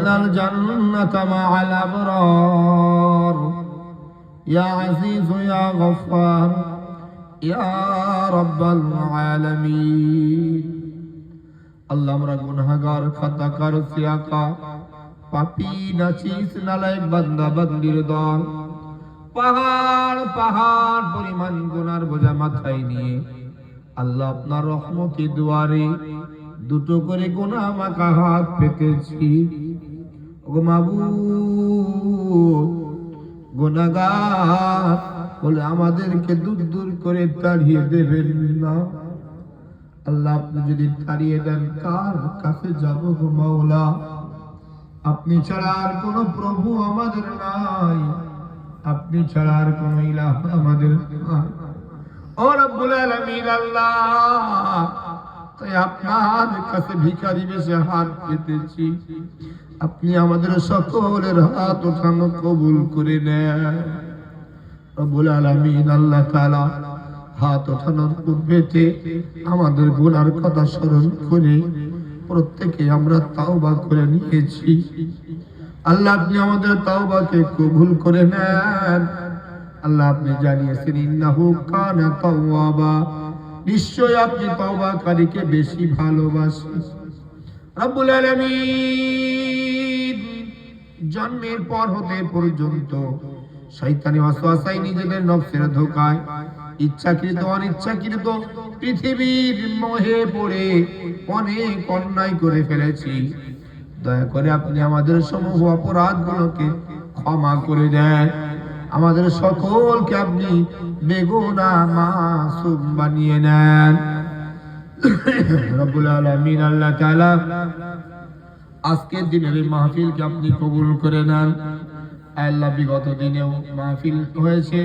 আদখালনাল জান্নাতা মাআল আবরার ইয়া আজিজ ইয়া গফফার ইয়া রাব্বাল আলামিন। আল্লাহ আমরা গুনাহগার, খাতাকার, সিয়াকা, পাপী, নাচিস, নালায়েক বান্দা বান্দির দল পাহাড় পাহাড় পরিমাণ গুনার বোঝা মাথায় নিয়ে আল্লাহ আপনার রহমতের দুয়ারে দুটো করে গুনাহ মাখা হাত পেতেছি। ওগো মাবুদ, গুনাহগার বলে আমাদেরকে দূর দূর করে তাড়িয়ে দেবেন না। আল্লাহ আপনি যদি তাড়িয়ে দেন কার কাছে যাব গো মাওলা? আপনি ছাড়া আর কোন প্রভু আমাদের নাই, আপনি ছাড়া আর কোন ইলাহ আমাদের নাই। ও রব্বুল আলামিন আল্লাহ, তাই আপনার কাছে ভিখারি বেশে হাত পেতেছি। আপনি আমাদের সকলের হাত ওঠানো কবুল করে নেন রব্বুল আলামিন। আল্লাহ তাআলা হাত ওঠানোর পূর্বেতে আমাদের গুনার কথা স্মরণ করে প্রত্যেকে আমরা তাওবা করে নিয়েছি। আল্লাহ আপনি আমাদের তাওবাকে কবুল করে নেন। আল্লাহ আপনি জানিয়েছেন ইন্নাহু কানা তাওয়াবা, নিশ্চয় আপনি তাওবাকারীকে বেশি ভালোবাসেন। রব্বুল আলামিন জন্মের পর হতে পর্যন্ত শয়তানি ওয়াসওয়াসায় নিজেদের নফসের ধোঁকায় ইচ্ছাকৃত অনিচ্ছাকৃত পৃথিবীর মোহে পড়ে অনেক অন্যায় করে ফেলেছি। দয়া করে আপনি আমাদের সমূহ অপরাধগুলোকে ক্ষমা করে দেন। আমাদের সকলকে আপনি বেগুনাহ মাসুম বানিয়ে নেন রব্বুল আলামিন। আল্লাহ তাআলা আজকের দিনের এই মাহফিলকে আপনি কবুল করে নেন। আল্লাহ বিগত দিনেও মাহফিল হয়েছে,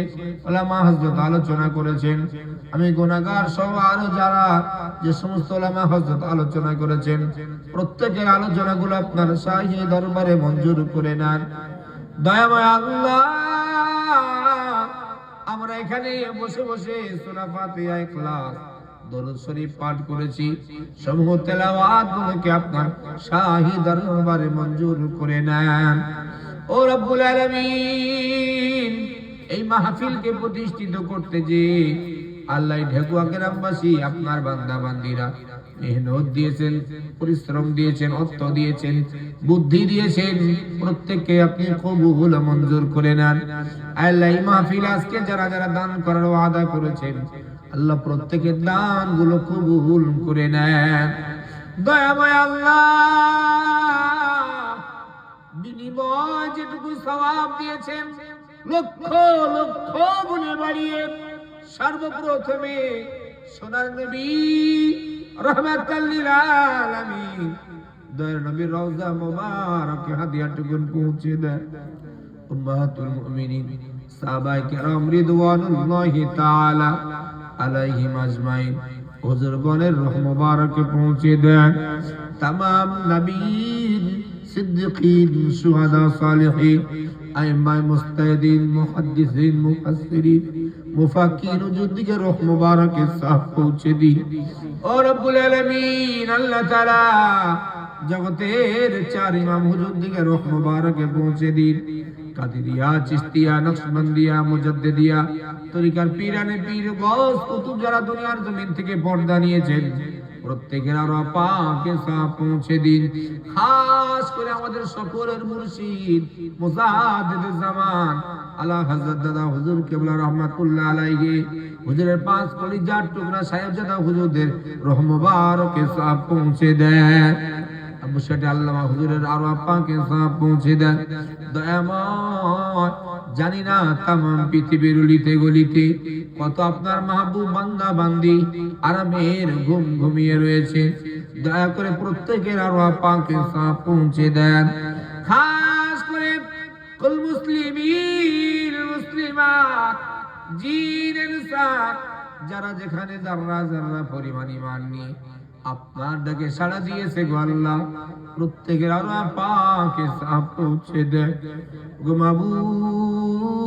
উলামা হযরত আলোচনা করেছেন। আমি গুনাহগার সহ আরো যারা যে সমস্ত উলামা হযরত আলোচনা করেছেন প্রত্যেকের আলোচনাগুলো আপনার শাহী দরবারে মঞ্জুর করে নেন। দয়াময় আল্লাহ, আমরা এখানে বসে বসে সূরা ফাতিহা, ইখলাস, দরুদ শরীফ পাঠ করেছি। সমূহ তেলাওয়াতগুলোকে আপনার শাহী দরবারে মঞ্জুর করে নেন। ও রব্বুল আলামিন, এই মাহফিলকে প্রতিষ্ঠিত করতে যে আল্লাহ ঢেকুয়া গ্রামবাসী আপনার বান্দা বান্দিরা মেহনত দিয়েছেন, পরিশ্রম দিয়েছেন, অর্থ দিয়েছেন, বুদ্ধি দিয়েছেন, প্রত্যেককে আপনি কবুল মঞ্জুর করে নেন। আল্লাহ এই মাহফিল আজকে যারা যারা দান করার ওয়াদা করেছেন আল্লাহ প্রত্যেকের দানগুলো কবুল করে নেন। দয়াময় আল্লাহ, বিনিময় যেটুকু সওয়াব দিয়েছেন লক্ষ লক্ষ গুণে বাড়িয়ে সর্বপ্রথমে সোনার নবী রাহমাতাল লিল আলামিন দয়ার নবীর রওজা মুবারকে হাদিয়াটুকু পৌঁছে দেন। উম্মাহাতুল মুমিনিন সাহাবায়ে কেরাম রিদওয়ানুল্লাহি তাআলা আলাইহিম আজমাইন হুজুরগণের রূহ মুবারকে পৌঁছে দেন। तमाम नबीन, सिद्दीकीन, शुहदा, सालिहीन, आइम्मा, मुस्तहिदीन, मुहद्दिसीन, मुफस्सिरीन, मुफक्कीन जुद्दीके रूह मुबारक के साथ पहुंचे दी। और रब्बुल आलमीन अल्लाह ताला जगतेर चार इमाम हुजूर दिके रूह मुबारक के पहुंचे दी। কাদিরিয়া, চিশতিয়া, নকশবন্দিয়া, মুজাদ্দিদিয়া তরিকার পীরানে পীর গৌস কুতুব যারা দুনিয়ার জমিন থেকে পর্দা নিয়েছেন প্রত্যেকের আরো পাকে সাপ পৌঁছে দিন। খাস করে আমাদের সকলের মুর্শিদ মুজাদ্দিদুজ জামান আলা হযরত দাদা হুজুর কিবলা রাহমাতুল্লাহ আলাইহি হুজুরের পাঁচ কলিজার টুকরা সাহেবজাদা হুজুরদের রূহ মুবারকে সাপ পৌঁছে দেন। আবু শাহ আল্লামা হুজুরের আরো পাকে সাপ পৌঁছে দেন। দয়াময়, জানি না तमाम পৃথিবীর উলিতে গলিতে কত আপনার মাহবুব বান্দা বান্দি আরামের ঘুম ঘুমিয়ে রয়েছে। দয়া করে প্রত্যেকের আরো পাকে সাপ পৌঁছে দেন। খাস করে কুল মুসলিমিন মুসলিমাত জিন ইনসান যারা যেখানে যারা যারা পরিমাণ ঈমান নিয়ে আপনার ডাকে সাড়া দিয়েছে গো আল্লাহ, প্রত্যেকের আরো পাকে সাপ পৌঁছে দেন। গো মাবুদ,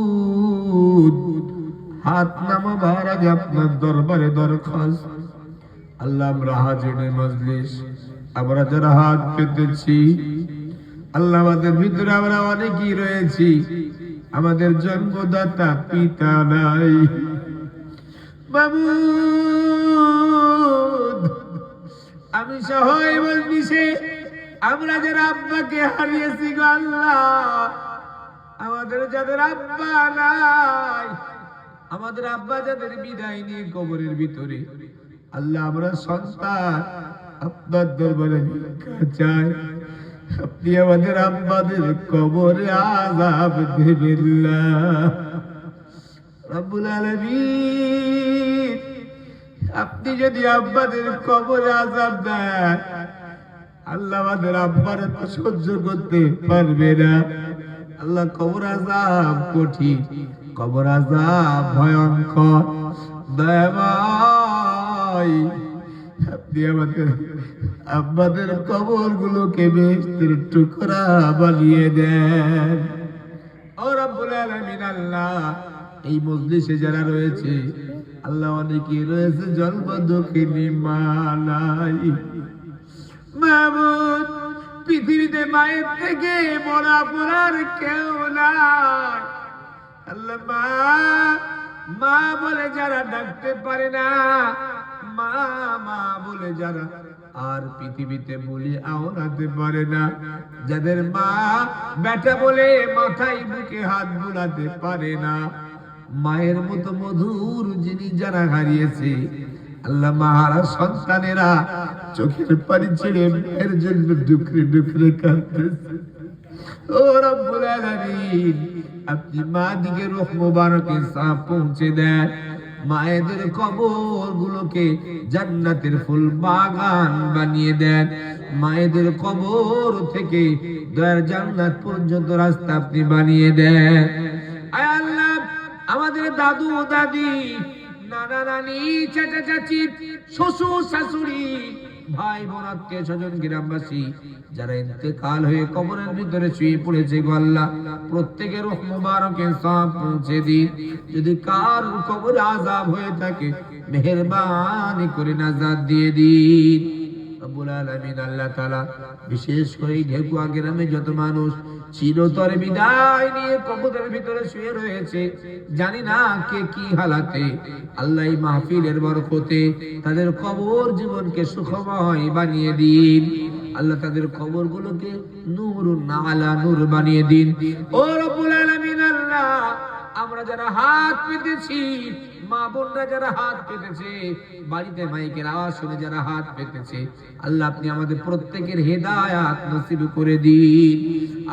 হাত নামা বার আগে আপনার দরবারে দরখাস্ত, আল্লাহ আমরা হাজির মজলিস আমরা যারা হাত পেতেছি আল্লাহ আমাদের ভিতরে আমরা অনেকেই রয়েছি আমাদের জন্মদাতা পিতা নাই। মাবুদ আমি সহ বলছি আমরা যারা আব্বাকে হারিয়েছি গো আল্লাহ, আমাদের যাদের আব্বা নাই, আমাদের আব্বা যাদের বিদায় নিয়ে কবরের ভিতরে, আল্লাহ আমরা সন্তান আপনার দরবারে ভিক্ষা চাই, আপনি আমাদের আব্বাদের কবরে আযাব দেবেন না। রব্বুল আলামিন আপনি যদি আব্বাদের কবরে আযাব দেন, আল্লাহ আমাদের আব্বারা তো সহ্য করতে পারবে না। আল্লাহ কবর আযাব কঠিন, কবর আযাব ভয়ঙ্কর। দয়াময় আপনি আমাদের আব্বাদের কবর গুলোকে বেহেশতের টুকরা বানিয়ে দেন। ও রব্বুল আলামিন আল্লাহ এই মজলিসে যারা রয়েছে আল্লাহ অনেকে রয়েছে জন্ম দুঃখিনী মা নাই। মাবুদ পৃথিবীতে মায়ের থেকে মরা পড়ার কেউ নাই। আল্লাহ মা মা বলে যারা ডাকতে পারে না, মা মা বলে যারা আর পৃথিবীতে বলি আওড়াতে পারে না, যাদের মা বেটা বলে মাথায় বুকে হাত বুলাতে পারে না, মায়ের মতো মধুর যিনি যারা হারিয়েছে, আল্লাহ মাহারা সন্তানেরা চোখের পানি ছেড়ে মায়ের জন্য ডুকরে ডুকরে কাঁদতেছে। ও রব্বুল আলামিন আপনি মা দিকে রূহ মুবারকে সাফ পৌঁছে দেন, মায়েদের কবর গুলোকে জান্নাতের ফুল বাগান বানিয়ে দেন, মায়েদের কবর থেকে দয়ার জান্নাত পর্যন্ত রাস্তা আপনি বানিয়ে দেন। আয় আল্লাহ আমাদের দাদু দাদি, নানা নানি, চাচা চাচি, শ্বশুর শাশুড়ি, ভাই বোন, আত্মীয় স্বজন, গ্রামবাসী যারা ইন্তেকাল হয়ে কবরের ভিতরে শুয়ে পড়েছে গো আল্লাহ প্রত্যেকের রূহ মুবারকে সাফ পৌঁছে দিন। যদি কার কবরে আযাব হয়ে থাকে মেহেরবানি করে নাজাত দিয়ে দিন। রব্বুল আলামিন আল্লাহ তাআলা বিশেষ করে ঢেকুয়া গ্রামে যত মানুষ চিরতরে বিদায় নিয়ে কবরের ভিতরে শুয়ে রয়েছে, জানি না কে কি হালাতে, আল্লাহ এই মাহফিলের বরকতে তাদের কবর জীবনকে সুখময় বানিয়ে দিন। আল্লাহ তাদের কবরগুলোকে নূরুন আলা নূর বানিয়ে দিন। ও রব্বুল আলামিন আল্লাহ আমরা যারা হাত পেতেছি, মা বোনরা যারা হাত পেতেছে, বাড়িতে মাইকের আওয়াজ শুনে যারা হাত পেতেছে, আল্লাহ আপনি আমাদের প্রত্যেকের হেদায়াত নসিব করে দিন।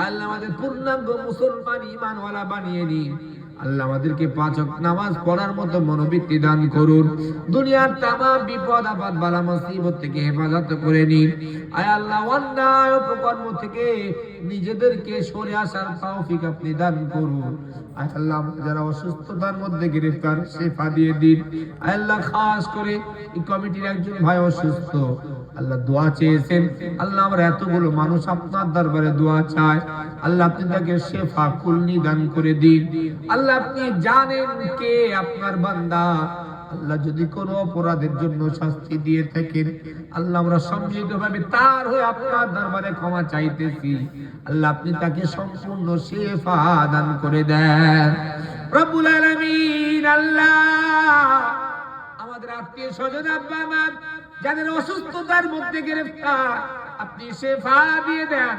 আল্লাহ আমাদের পূর্ণাঙ্গ মুসলমান ঈমানওয়ালা বানিয়ে নিন। আল্লাহ আমাদেরকে 5 ওয়াক্ত নামাজ পড়ার মতো মনোবৃত্তি দান করুন। দুনিয়ার তামাম বিপদ আপদ বালা মুসিবত থেকে হেফাজত করে নিন। আয় আল্লাহ অন্যায় অপকর্ম থেকে নিজেদেরকে সরে আসার তৌফিক আপনি দান করুন। আয় আল্লাহ যারা অসুস্থতার মধ্যে গ্রেফতার শিফা দিয়ে দিন। আয় আল্লাহ খাস করে এই কমিটির একজন ভাই অসুস্থ, আল্লাহ দোয়া চেয়েছেন, আল্লাহ আমরা এতগুলো মানুষ আপনার দরবারে দোয়া চাই, আল্লাহ আপনি তাকে শিফা কুলনি দান করে দিন। আল্লাহ আপনি জানেন কে আপনার বান্দা, আল্লাহ যদি কোনো অপরাধের জন্য শাস্তি দিয়ে থাকেন, আল্লাহ আমরা সম্মিলিতভাবে তার হয়ে আপনার দরবারে ক্ষমা চাইতেছি, আল্লাহ আপনি তাকে সম্পূর্ণ শিফা দান করে দেন। রব্বুল আলামিন আল্লাহ আমাদের আত্মীয় স্বজন আব্বা মা যাদের অসুস্থতার মধ্যে গ্রেফতার, আপনি শিফা দিয়ে দেন।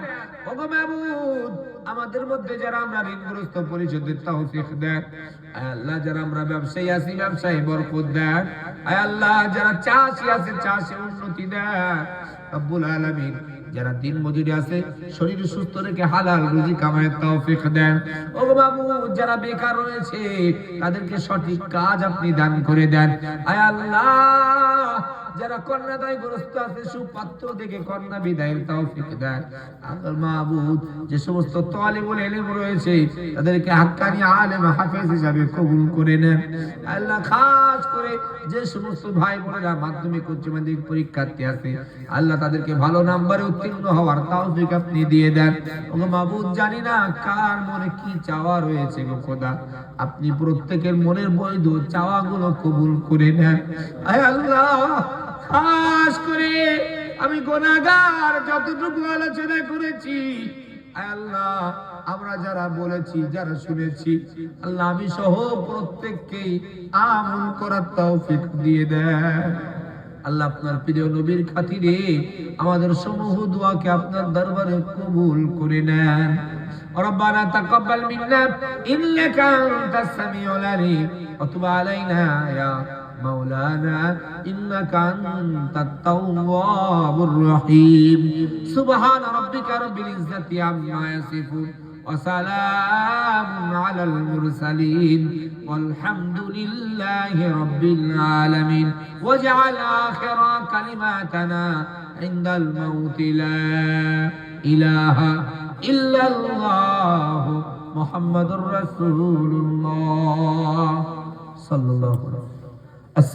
ওগো মাবুদ আমাদের মধ্যে যারা আমরা ঋণগ্রস্ত পরিশোধের তৌফিক দেন। আয় আল্লাহ যারা আমরা ব্যবসায়ী আছি ব্যবসায়ী বরকত দেন। আয় আল্লাহ যারা চাষী আছে চাষে উন্নতি দেন। রব্বুল আলামিন যারা দিন মজুরি আছে শরীর সুস্থ রেখে হালাল রুজি কামানোর তৌফিক দেন। ওগো মাবুদ যারা বেকার রয়েছে তাদেরকে সঠিক কাজ আপনি দান করে দেন। আয় আল্লাহ যারা কন্যাদায়গ্রস্ত আছে সুপাত্র দেখে কন্যা বিদায়ের তৌফিক দেন। আল্লাহ মাবুদ যে সমস্ত তালিবুল ইলম রয়েছে তাদেরকে হাক্কানি আলেম হাফেজ হিসেবে কবুল করে নেন। আল্লাহ খাস করে যে সমস্ত ভাই বোনেরা মাধ্যমিক উচ্চ মাধ্যমিক পরীক্ষার্থী আছে, আল্লাহ তাদেরকে ভালো নম্বরে উত্তীর্ণ হওয়ার তৌফিক আপনি দিয়ে দেন। ওগো মাবুদ জানি না কার মনে কি চাওয়া রয়েছে গো খোদা, আপনি প্রত্যেকের মনের বৈধ চাওয়াগুলো কবুল করে নেন। আয় আল্লাহ খাস করে আমি গুনাহগার যতটুকু আলোচনা করেছি আয় আল্লাহ, আমরা যারা বলেছি, যারা শুনেছি, আল্লাহ আমি সহ প্রত্যেককেই আমল করার তৌফিক দিয়ে দেন। আল্লাহ আপনার প্রিয় নবীর খাতিরে আমাদের সমূহ দোয়াকে আপনার দরবারে কবুল করে নেন। ربنا تقبل منا إنك أنت السميع العليم وتب علينا يا مولانا إنك أنت التواب الرحيم سبحان ربك رب العزة عما يصفون وسلام على المرسلين والحمد لله رب العالمين واجعل آخر كلماتنا عند الموت لا إله إلا الله محمد رسول الله صلى الله عليه وسلم.